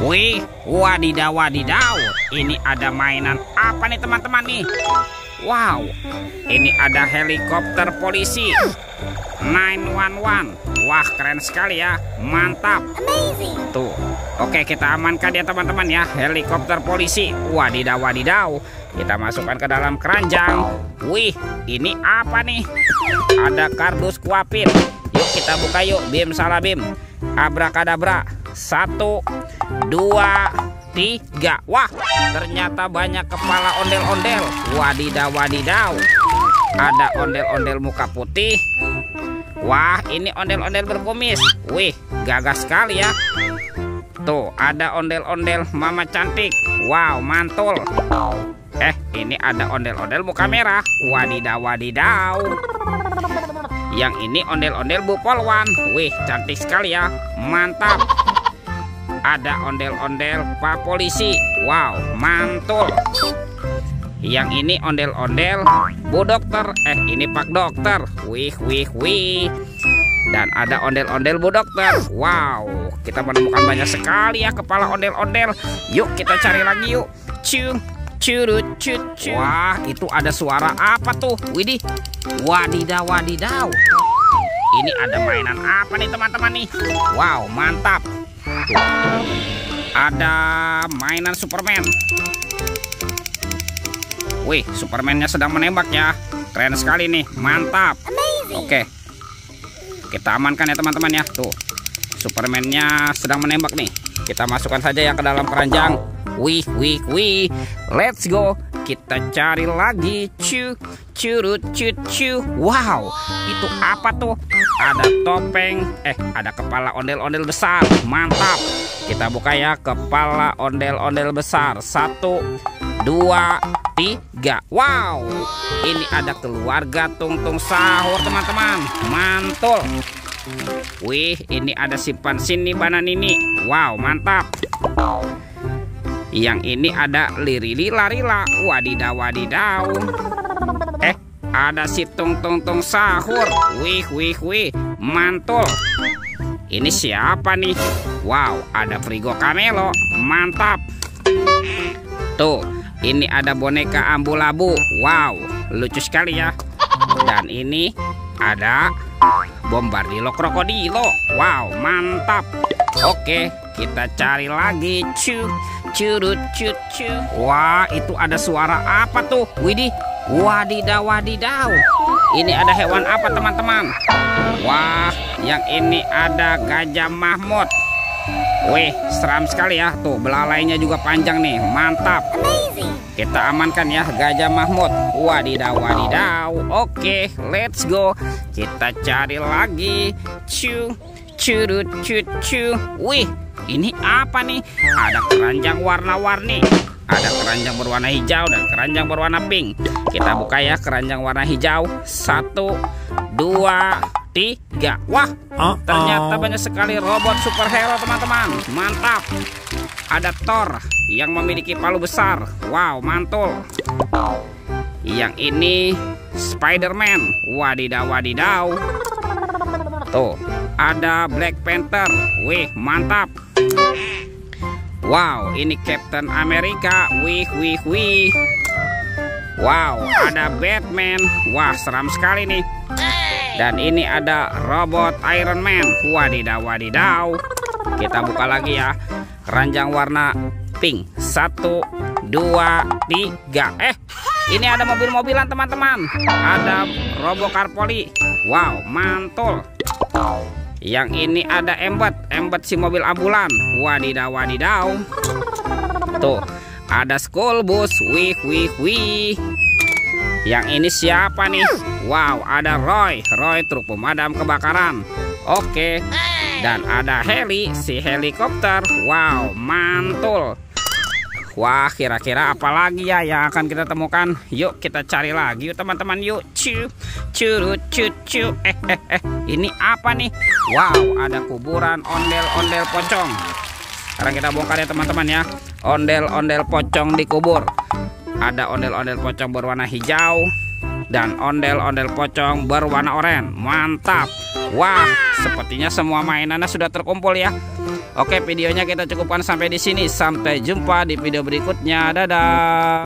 Wih, wadidaw wadidaw. Ini ada mainan apa nih teman-teman nih? Wow, ini ada helikopter polisi 911. Wah, keren sekali ya, mantap. Tuh, oke, kita amankan ya teman-teman ya, helikopter polisi. Wadidaw wadidaw. Kita masukkan ke dalam keranjang. Wih, ini apa nih? Ada kardus kuapin. Yuk kita buka yuk, bim salah bim. Abrakadabra. 1, 2, 3. Wah, ternyata banyak kepala ondel-ondel. Wadidaw wadidaw. Ada ondel-ondel muka putih. Wah, ini ondel-ondel berkumis. Wih, gagah sekali ya. Tuh, ada ondel-ondel mama cantik. Wow, mantul. Ini ada ondel-ondel muka merah. Wadidaw wadidaw. Yang ini ondel-ondel Bu Polwan. Wih, cantik sekali ya. Mantap. Ada ondel-ondel Pak Polisi. Wow, mantul. Yang ini ondel-ondel Bu Dokter. Ini Pak Dokter. Wih, wih, wih. Dan ada ondel-ondel Bu Dokter. Wow, kita menemukan banyak sekali ya kepala ondel-ondel. Yuk kita cari lagi yuk. Cung. Curut cut. Wah, itu ada suara apa tuh? Widih. Wadidaw wadidaw. Ini ada mainan apa nih teman-teman nih? Wow, mantap. Tuh. Ada mainan Superman. Wih, Superman-nya sedang menembak ya. Keren sekali nih, mantap. Oke. Kita amankan ya teman-teman ya. Tuh. Superman-nya sedang menembak nih. Kita masukkan saja ya ke dalam keranjang. Wih, wih, wih. Let's go. Kita cari lagi. Curut cut. Wow, itu apa tuh? Ada topeng. Ada kepala ondel-ondel besar. Mantap. Kita buka ya kepala ondel-ondel besar. 1, 2, 3. Wow, ini ada keluarga Tung-Tung Sahur teman-teman. Mantul. Wih, ini ada simpan sini Bananini. Wow, mantap. Yang ini ada Lirili Larila. Wadidaw wadidaw. Ada si Tung-Tung Sahur. Wih, wih, wih. Mantul. Ini siapa nih? Wow, ada Frigo Camelo. Mantap. Tuh, ini ada boneka Ambu-Labu. Wow, lucu sekali ya. Dan ini ada Bombardilo Krokodilo. Wow, mantap. Oke, kita cari lagi. Curut cut. Wah, itu ada suara apa tuh? Widih. Wadidaw wadidaw. Ini ada hewan apa teman-teman? Wah, yang ini ada Gajah Mahmud. Wih, seram sekali ya. Tuh, belalainya juga panjang nih. Mantap. Kita amankan ya Gajah Mahmud. Wadidaw wadidaw. Oke, let's go. Kita cari lagi. Curut cut. Wih, ini apa nih? Ada keranjang warna-warni. Ada keranjang berwarna hijau dan keranjang berwarna pink. Kita buka ya keranjang warna hijau. 1, 2, 3. Wah, ternyata banyak sekali robot superhero teman-teman. Mantap. Ada Thor yang memiliki palu besar. Wow, mantul. Yang ini Spider-Man. Wadidaw wadidaw. Tuh, ada Black Panther. Wih, mantap. Wow, ini Captain America. Wih, wih, wih. Wow, ada Batman. Wah, seram sekali nih. Dan ini ada robot Iron Man. Wadidaw wadidaw. Kita buka lagi ya keranjang warna pink. 1, 2, 3. Ini ada mobil-mobilan teman-teman. Ada Robocar Poli. Wow, mantul. Yang ini ada Embet si mobil ambulan. Wadidaw wadidaw. Tuh, ada school bus. Wih, wih, wih. Yang ini siapa nih? Wow, ada Roy truk pemadam kebakaran. Oke. Dan ada Heli, si helikopter. Wow, mantul. Wah, kira-kira apa lagi ya yang akan kita temukan? Yuk kita cari lagi yuk teman-teman. Yuk. Curut cut. Ini apa nih? Wow, ada kuburan ondel-ondel pocong. Sekarang kita bongkar ya teman-teman ya. Ondel-ondel pocong dikubur. Ada ondel-ondel pocong berwarna hijau dan ondel-ondel pocong berwarna oranye. Mantap. Wah, sepertinya semua mainannya sudah terkumpul ya. Oke, videonya kita cukupkan sampai di sini. Sampai jumpa di video berikutnya. Dadah.